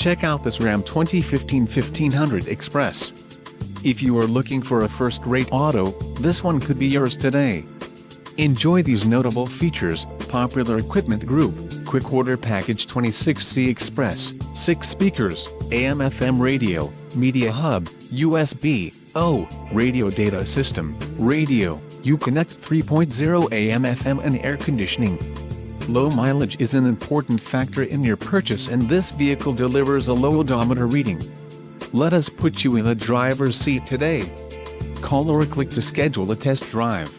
Check out this Ram 2015 1500 Express. If you are looking for a first-rate auto, this one could be yours today. Enjoy these notable features: popular equipment group, quick order package 26C Express, 6 speakers, AM/FM radio, media hub, USB, radio data system, radio, Uconnect 3.0 AM/FM and air conditioning. Low mileage is an important factor in your purchase, and this vehicle delivers a low odometer reading. Let us put you in the driver's seat today. Call or click to schedule a test drive.